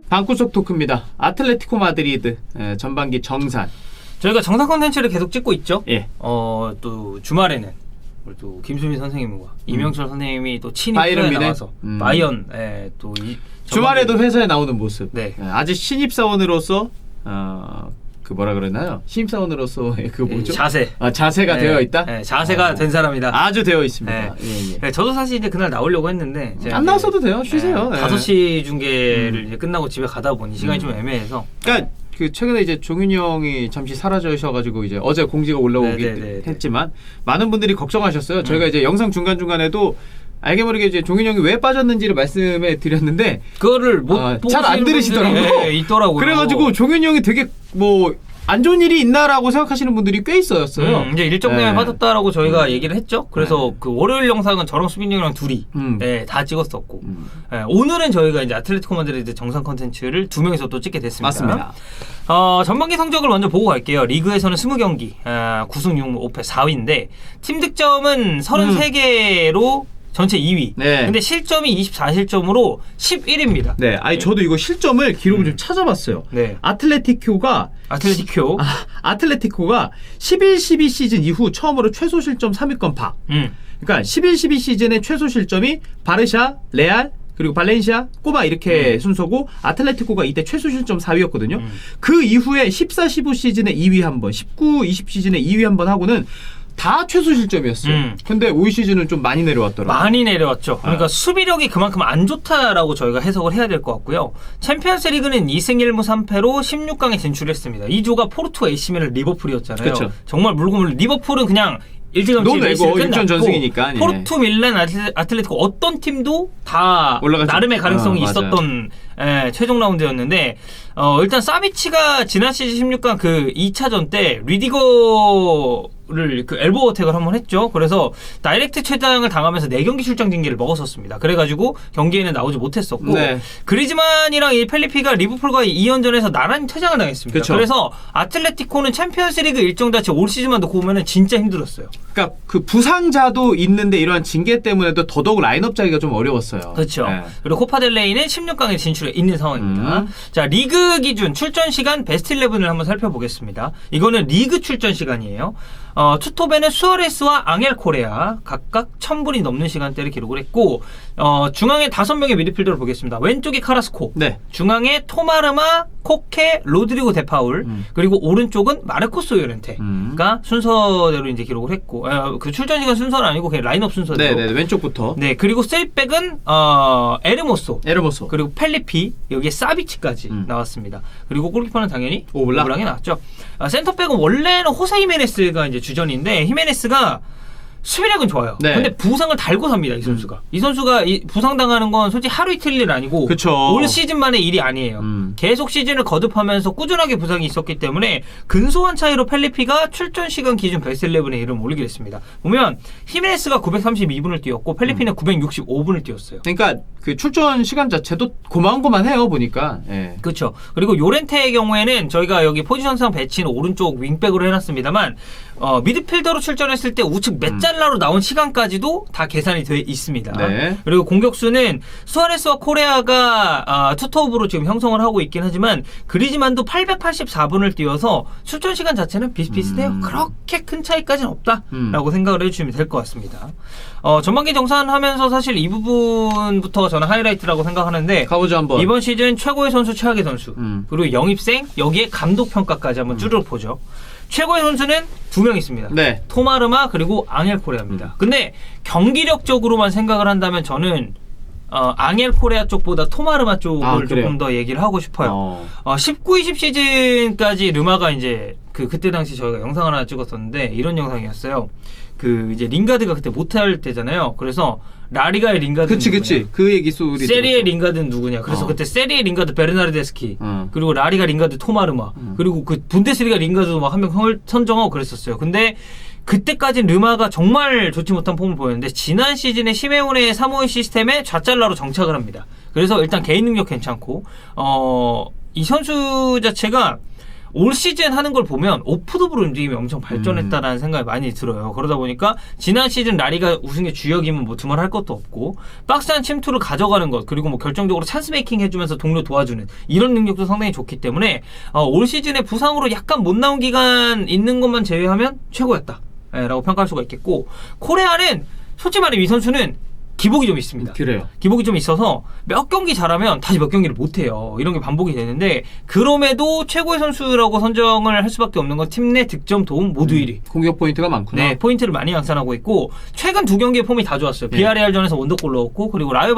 방구석 토크입니다. 아틀레티코 마드리드 전반기 정산. 저희가 정산 콘텐츠를 계속 찍고 있죠. 예. 또 주말에는 우리 또 김수민 선생님과 이명철 선생님이 또 친히 바이에른 뮌헨? 나와서 바이언 또 주말에도 회사에 나오는 모습. 네. 아직 신입사원으로서 그 뭐라 그러나요? 신입사원으로서의 그 뭐죠? 자세. 자세가 네. 되어 있다. 네, 자세가 된 사람이다. 아주 되어 있습니다. 네. 예. 네, 저도 사실 이제 그날 나오려고 했는데 안 나왔어도 돼요. 쉬세요. 네. 5시 중계를 이제 끝나고 집에 가다 보니 시간이 좀 애매해서. 그러니까 그 최근에 이제 종윤이 형이 잠시 사라져셔가지고 이제 어제 공지가 올라오긴 네네네네. 했지만 많은 분들이 걱정하셨어요. 저희가 이제 영상 중간 중간에도 알게 모르게 이제 종윤이 형이 왜 빠졌는지를 말씀해 드렸는데 그거를 못 보시는 잘 안 들으시더라고요. 분들이, 있더라고요. 그래가지고 종윤이 형이 되게 뭐 안 좋은 일이 있나라고 생각하시는 분들이 꽤 있었어요. 이제 일정 내에 빠졌다라고 저희가 얘기를 했죠. 그래서 그 월요일 영상은 저랑 수빈이 형이랑 둘이 다 찍었었고 오늘은 저희가 이제 아틀레티코 마드리드 정상 컨텐츠를 2명이서 또 찍게 됐습니다. 맞습니다. 전반기 성적을 먼저 보고 갈게요. 리그에서는 20경기 9승 6무 5패 4위인데 팀 득점은 33개로 전체 2위. 네. 근데 실점이 24실점으로 11입니다. 네, 아니 저도 이거 실점을 기록을 좀 찾아봤어요. 네. 아틀레티코가 11-12 시즌 이후 처음으로 최소 실점 3위권 파. 그러니까 11-12 시즌의 최소 실점이 바르샤, 레알, 그리고 발렌시아, 꼬마 이렇게 순서고 아틀레티코가 이때 최소 실점 4위였거든요. 그 이후에 14-15 시즌에 2위 한 번, 19-20 시즌에 2위 한 번 하고는 다 최소 실점이었어요. 근데 올 시즌은 좀 많이 내려왔더라고요. 많이 내려왔죠. 그러니까 수비력이 그만큼 안 좋다라고 저희가 해석을 해야 될 것 같고요. 챔피언스 리그는 2승 1무 3패로 16강에 진출했습니다. 이 조가 포르투, AC 밀란, 리버풀이었잖아요. 그쵸. 정말 물고물 리버풀은 그냥 일찌감치 레이스를 끝났고 전승이니까. 예. 포르투, 밀란, 아틀레티코 어떤 팀도 다 올라갔죠. 나름의 가능성이 맞아요. 있었던 최종 라운드였는데 일단 사비치가 지난 시즌 16강 그 2차전 때 리디거를 그 엘보 어택을 한번 했죠. 그래서 다이렉트 퇴장을 당하면서 4경기 출장 징계를 먹었었습니다. 그래가지고 경기에는 나오지 못했었고 네. 그리즈만이랑 이 펠리피가 리버풀과 2연전에서 나란히 퇴장을 당했습니다. 그쵸. 그래서 아틀레티코는 챔피언스리그 일정 자체 올 시즌만 놓고 보면은 진짜 힘들었어요. 그러니까 그 부상자도 있는데 이러한 징계 때문에도 더더욱 라인업 짜기가 좀 어려웠어요. 그렇죠. 네. 그리고 코파델레이는 16강에 진출해 있는 상황입니다. 자, 리그 기준 출전 시간 베스트 11을 한번 살펴보겠습니다. 이거는 리그 출전 시간이에요. 투톱에는 수아레스와 앙헬 코레아 각각 1000분이 넘는 시간대를 기록을 했고 중앙에 5명의 미드필더를 보겠습니다. 왼쪽이 카라스코, 네. 중앙에 토마르마, 코케, 로드리고 데파울, 그리고 오른쪽은 마르코스 요렌테가 순서대로 이제 기록을 했고 그 출전 시간 순서는 아니고 그냥 라인업 순서대로. 네, 왼쪽부터. 네, 그리고 세이백은 에르모소, 그리고 펠리피, 여기에 사비치까지 나왔습니다. 그리고 골키퍼는 당연히 오블랑이 나왔죠. 센터백은 원래는 호세 히메네스가 이제 주전인데 히메네스가 수비력은 좋아요. 네. 근데 부상을 달고 삽니다, 이 선수가. 이 선수가 부상당하는 건 솔직히 하루 이틀 일 아니고 그쵸. 올 시즌만의 일이 아니에요. 계속 시즌을 거듭하면서 꾸준하게 부상이 있었기 때문에 근소한 차이로 펠리피가 출전 시간 기준 베스트 11에 이름을 올리게 됐습니다. 보면 히메네스가 932분을 뛰었고 펠리피는 965분을 뛰었어요. 그러니까 그 출전 시간 자체도 고만고만해요 보니까. 예. 그렇죠. 그리고 요렌테의 경우에는 저희가 여기 포지션상 배치는 오른쪽 윙백으로 해놨습니다만 미드필더로 출전했을 때 우측 메잘라로 나온 시간까지도 다 계산이 돼 있습니다. 네. 그리고 공격수는 수아레스와 코레아가 투톱으로 지금 형성을 하고 있긴 하지만 그리즈만도 884분을 뛰어서 출전 시간 자체는 비슷비슷해요. 그렇게 큰 차이까지는 없다라고 생각을 해주시면 될 것 같습니다. 전반기 정산하면서 사실 이 부분부터가 저는 하이라이트라고 생각하는데 가보죠 한번. 이번 시즌 최고의 선수, 최악의 선수 그리고 영입생, 여기에 감독 평가까지 한번 쭈르륵 보죠. 최고의 선수는 2명 있습니다. 네. 토마르마 그리고 앙헬 코레아입니다. 근데 경기력적으로만 생각을 한다면 저는 앙헬 코레아 쪽보다 토마르마 쪽을 조금 더 얘기를 하고 싶어요. 19-20 시즌까지 르마가 이제 그때 당시 저희가 영상 하나 찍었었는데 이런 영상이었어요. 그 이제 링가드가 그때 못할 때잖아요. 그래서 라리가의 링가드는 그치 그 얘기 소리 세리에 링가드는 누구냐. 그래서 그때 세리에 링가드 베르나르데스키 그리고 라리가 링가드 토마르마 그리고 그 분데스리가 링가드도 막 한 명 선정하고 그랬었어요. 근데 그때까지는 르마가 정말 좋지 못한 폼을 보였는데 지난 시즌에 시메온의 352 시스템에 좌잘라로 정착을 합니다. 그래서 일단 개인 능력 괜찮고 이 선수 자체가 올 시즌 하는 걸 보면 오프더볼 움직임이 엄청 발전했다라는 생각이 많이 들어요. 그러다 보니까 지난 시즌 라리가 우승의 주역이면 뭐 두말할 것도 없고 박스한 침투를 가져가는 것 그리고 뭐 결정적으로 찬스 메이킹 해주면서 동료 도와주는 이런 능력도 상당히 좋기 때문에 올 시즌에 부상으로 약간 못 나온 기간 있는 것만 제외하면 최고였다 라고 평가할 수가 있겠고 코레아는 솔직히 말해 이 선수는 기복이 좀 있습니다. 그래요. 기복이 좀 있어서 몇 경기 잘하면 다시 몇 경기를 못해요. 이런 게 반복이 되는데 그럼에도 최고의 선수라고 선정을 할 수밖에 없는 건 팀 내 득점, 도움 모두 1위. 공격 포인트가 많구나. 네, 포인트를 많이 양산하고 있고 최근 두 경기의 폼이 다 좋았어요. 네. 비아레알전에서 원더골 넣었고 그리고 라요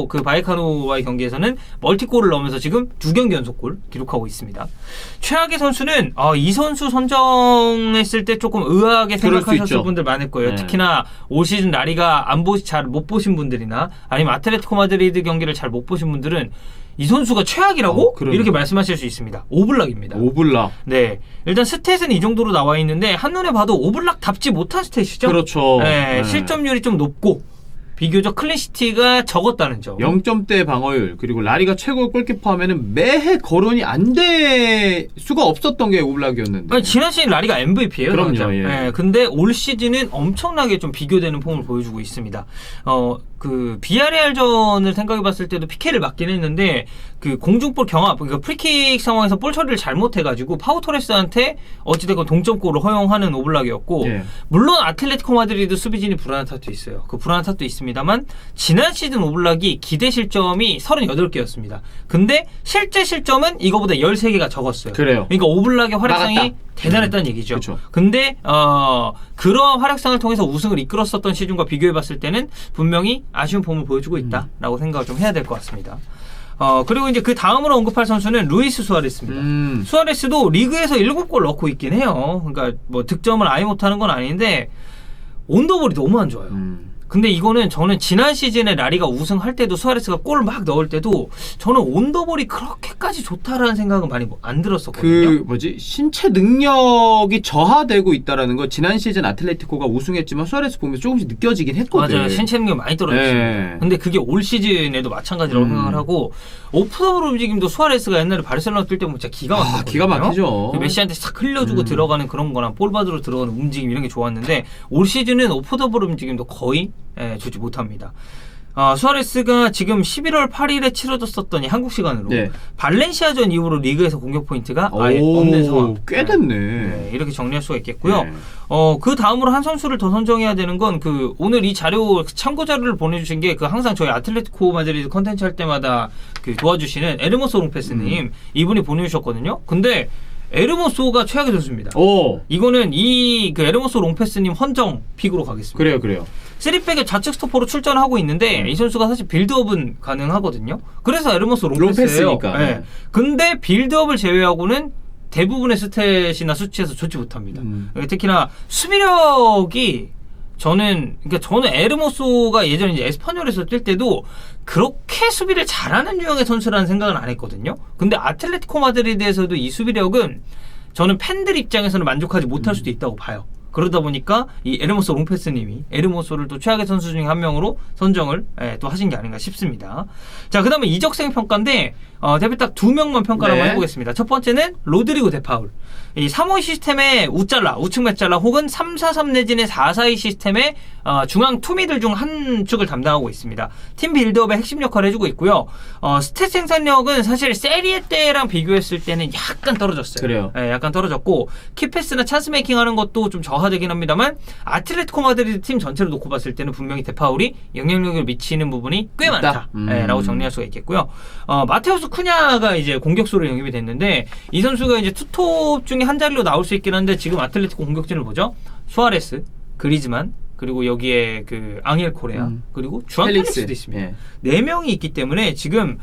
바이카노와의 경기에서는 멀티골을 넣으면서 지금 두 경기 연속골 기록하고 있습니다. 최악의 선수는 이 선수 선정했을 때 조금 의아하게 생각하셨을 분들 많을 거예요. 네. 특히나 올 시즌 라리가 잘 못 보신 분들이나 아니면 아틀레티코 마드리드 경기를 잘 못 보신 분들은 이 선수가 최악이라고 이렇게 말씀하실 수 있습니다. 오블락입니다. 오블락. 네, 일단 스탯은 이 정도로 나와 있는데 한눈에 봐도 오블락답지 못한 스탯이죠. 그렇죠. 네, 실점률이 좀 높고 비교적 클린시티가 적었다는 점. 0점대 방어율 그리고 라리가 최고 골키퍼 하면은 매해 거론이 안 될 수가 없었던 게 오블락이었는데. 아니, 지난 시즌 라리가 MVP예요. 그럼요. 예. 네, 근데 올 시즌은 엄청나게 좀 비교되는 폼을 보여주고 있습니다. 그 비아레알전을 생각해봤을 때도 PK를 맞긴 했는데 그 공중볼 경합, 그러니까 프리킥 상황에서 볼 처리를 잘못해가지고 파우토레스한테 어찌됐건 동점골을 허용하는 오블락이었고 예. 물론 아틀레티코 마드리드 수비진이 불안한 탓도 있어요. 그 불안한 탓도 있습니다만 지난 시즌 오블락이 기대 실점이 38개였습니다. 근데 실제 실점은 이거보다 13개가 적었어요. 그래요. 그러니까 오블락의 활약상이 나갔다. 대단했다는 얘기죠. 그쵸. 근데 그러한 활약상을 통해서 우승을 이끌었었던 시즌과 비교해봤을 때는 분명히 아쉬운 폼을 보여주고 있다라고 생각을 좀 해야 될 것 같습니다. 그리고 이제 그 다음으로 언급할 선수는 루이스 수아레스입니다. 수아레스도 리그에서 7골 넣고 있긴 해요. 그러니까 뭐 득점을 아예 못하는 건 아닌데 온더볼이 너무 안 좋아요. 근데 이거는 저는 지난 시즌에 라리가 우승할 때도 수아레스가 골을 막 넣을 때도 저는 온더볼이 그렇게까지 좋다라는 생각은 많이 안 들었었거든요. 신체 능력이 저하되고 있다라는 거 지난 시즌 아틀레티코가 우승했지만 수아레스 보면서 조금씩 느껴지긴 했거든. 맞아요. 신체 능력이 많이 떨어졌습니다. 네. 근데 그게 올 시즌에도 마찬가지라고 생각을 하고 오프더볼 움직임도 수아레스가 옛날에 바르셀로나 뛸 때 보면 진짜 기가 막혔거든요. 기가 막히죠. 메시한테 싹 흘려주고 들어가는 그런 거나 볼바드로 들어가는 움직임 이런 게 좋았는데 올 시즌은 오프더볼 움직임도 거의 주지 못합니다. 수아레스가 지금 11월 8일에 치러졌었던 이 한국 시간으로 발렌시아전 이후로 리그에서 공격 포인트가 아예 없는 상황. 꽤 됐네. 네, 이렇게 정리할 수가 있겠고요. 그 다음으로 한 선수를 더 선정해야 되는 건 그 오늘 이 자료 참고 자료를 보내주신 게 그 항상 저희 아틀레티코 마드리드 컨텐츠 할 때마다 그 도와주시는 에르모소 롱페스님 이분이 보내주셨거든요. 근데 에르모소가 최악의 선수입니다. 이거는 그 에르모소 롱페스님 헌정 픽으로 가겠습니다. 그래요. 3백의 좌측 스토퍼로 출전하고 있는데 이 선수가 사실 빌드업은 가능하거든요. 그래서 에르모소 롱페스예요. 네. 근데 빌드업을 제외하고는 대부분의 스탯이나 수치에서 좋지 못합니다. 특히나 수비력이 저는 에르모소가 예전에 이제 에스파뇰에서 뛸 때도 그렇게 수비를 잘하는 유형의 선수라는 생각은 안 했거든요. 근데 아틀레티코 마드리드에서도 이 수비력은 저는 팬들 입장에서는 만족하지 못할 수도 있다고 봐요. 그러다 보니까 이 에르모소 롱페스님이 에르모소를 또 최악의 선수 중에 한 명으로 선정을 또 하신 게 아닌가 싶습니다. 자, 그 다음에 이적생 평가인데 대표 딱 2명만 평가를 한번 해보겠습니다. 첫 번째는 로드리고 데파울. 이 3-5 시스템의 우측 메잘라 혹은 3-4-3 내지는 4-4-2 시스템의 중앙 투미들 중 한 축을 담당하고 있습니다. 팀 빌드업의 핵심 역할을 해주고 있고요. 스탯 생산력은 사실 세리에 때랑 비교했을 때는 약간 떨어졌어요. 그래요. 네, 약간 떨어졌고 키패스나 찬스 메이킹 하는 것도 좀 저하되긴 합니다만 아틀레티코 마드리드 팀 전체를 놓고 봤을 때는 분명히 데파울이 영향력을 미치는 부분이 꽤 많다. 라고 정리할 수가 있겠고요. 마테우스 쿠냐가 이제 공격수로 영입이 됐는데 이 선수가 이제 투톱 중에 한 자리로 나올 수 있긴 한데 지금 아틀레티코 공격진을 보죠. 수아레스, 그리즈만, 그리고 여기에 그 앙헬 코레아, 그리고 주안 펠릭스도 있습니다. 4명이 있기 때문에 지금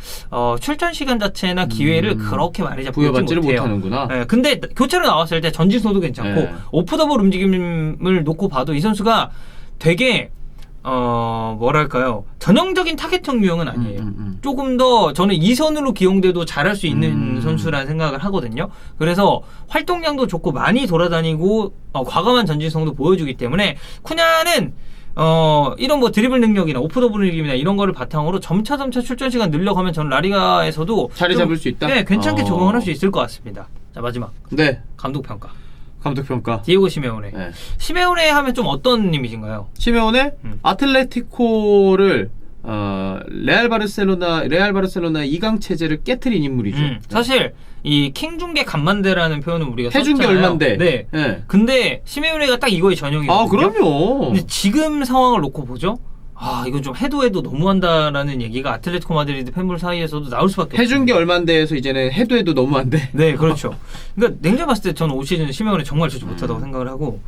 출전 시간 자체나 기회를 그렇게 많이 잡지 못하는구나. 근데 교체로 나왔을 때 전진성도 괜찮고 오프더볼 움직임을 놓고 봐도 이 선수가 되게 전형적인 타겟형 유형은 아니에요. 조금 더 저는 2선으로 기용돼도 잘할 수 있는 선수라는 생각을 하거든요. 그래서 활동량도 좋고 많이 돌아다니고 과감한 전진성도 보여주기 때문에 쿠냐는 이런 뭐 드리블 능력이나 오프더블 능력이나 이런 거를 바탕으로 점차 출전 시간 늘려가면 저는 라리가에서도 자리 잡을 수 있다? 네, 괜찮게 적응을 할 수 있을 것 같습니다. 자, 마지막. 네. 감독 평가. 감독 평가. 디에고 시메오네. 네. 시메오네 하면 좀 어떤 이미지인가요? 시메오네 아틀레티코를 레알 바르셀로나 2강 체제를 깨트린 인물이죠. 사실 이 킹중계 간만대라는 표현을 우리가 해준 게 썼잖아요. 얼만데. 네. 네. 근데 시메오네가 딱 이거의 전형이거든요. 아, 그럼요. 근데 지금 상황을 놓고 보죠. 이건 좀 해도 너무한다라는 얘기가 아틀레티코 마드리드 팬분 사이에서도 나올 수밖에 없어요. 해준 게 얼만데에서 이제는 해도 너무한데. 네, 그렇죠. 그러니까 냉정히 봤을 때 저는 올 시즌 시메오네 정말 좋지 못하다고 생각을 하고,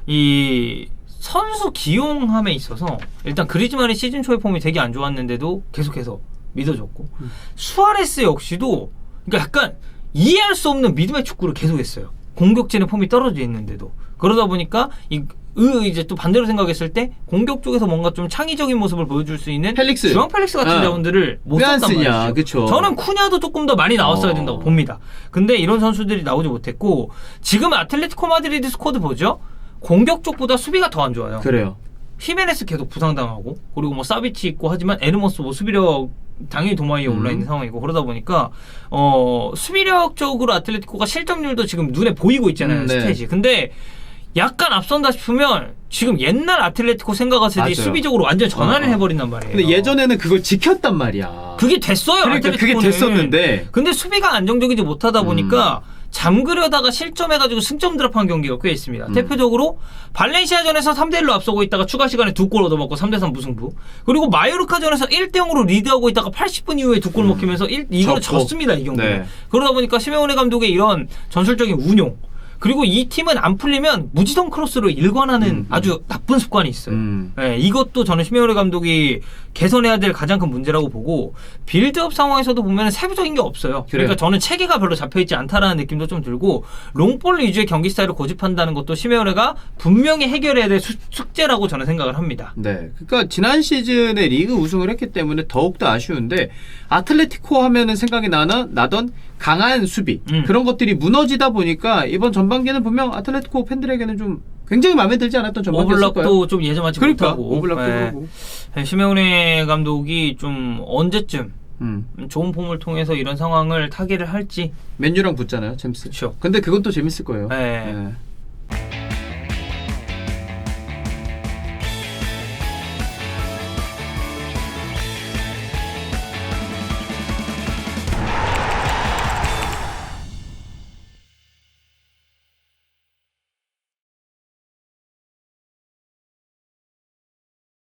이 선수 기용함에 있어서 일단 그리즈만이 시즌 초에 폼이 되게 안 좋았는데도 계속해서 믿어줬고, 수아레스 역시도 그러니까 약간 이해할 수 없는 믿음의 축구를 계속했어요. 공격진의 폼이 떨어져 있는데도. 그러다 보니까 이제 또 반대로 생각했을 때 공격 쪽에서 뭔가 좀 창의적인 모습을 보여줄 수 있는 펠릭스. 주앙 펠릭스 같은 자원들을 못 왜 안 썼단 쓰냐, 말이죠. 그쵸. 저는 쿠냐도 조금 더 많이 나왔어야 된다고 봅니다. 근데 이런 선수들이 나오지 못했고, 지금 아틀레티코 마드리드 스쿼드 보죠? 공격 쪽보다 수비가 더 안 좋아요. 그래요. 히메네스 계속 부상당하고, 그리고 뭐 사비치 있고 하지만 에르모스 뭐 수비력 당연히 도마 위에 올라있는 상황이고, 그러다 보니까 수비력적으로 아틀레티코가 실점률도 지금 눈에 보이고 있잖아요. 네. 스탯이. 근데 약간 앞선다 싶으면 지금 옛날 아틀레티코 생각하세요. 수비적으로 완전 전환을 해버린단 말이에요. 근데 예전에는 그걸 지켰단 말이야. 그게 됐어요. 그러니까 그게 아틀레티코는. 됐었는데. 근데 수비가 안정적이지 못하다 보니까 잠그려다가 실점해가지고 승점 드랍한 경기가 꽤 있습니다. 대표적으로 발렌시아전에서 3대1로 앞서고 있다가 추가 시간에 2골 얻어먹고 3대3 무승부. 그리고 마요르카전에서 1대0으로 리드하고 있다가 80분 이후에 2골 먹히면서 이걸 졌습니다. 이 경기는. 네. 그러다 보니까 시메오네 감독의 이런 전술적인 운용, 그리고 이 팀은 안 풀리면 무지성 크로스로 일관하는 아주 나쁜 습관이 있어요. 네, 이것도 저는 시메오네 감독이 개선해야 될 가장 큰 문제라고 보고, 빌드업 상황에서도 보면 세부적인 게 없어요. 그러니까 저는 체계가 별로 잡혀있지 않다라는 느낌도 좀 들고, 롱볼 위주의 경기 스타일을 고집한다는 것도 시메오네가 분명히 해결해야 될 숙제라고 저는 생각을 합니다. 네, 그러니까 지난 시즌에 리그 우승을 했기 때문에 더욱더 아쉬운데, 아틀레티코 하면은 생각이 나던 강한 수비, 그런 것들이 무너지다 보니까 이번 전반기는 분명 아틀레티코 팬들에게는 좀 굉장히 마음에 들지 않았던 전반기였을 거예요. 오블락도 좀 예전같이 못하고, 오블락도 그러고. 시메오네 감독이 좀 언제쯤 좋은 폼을 통해서 이런 상황을 타개를 할지. 맨유랑 붙잖아요, 잼스. 그렇죠. 근데 그것도 재밌을 거예요. 네. 네.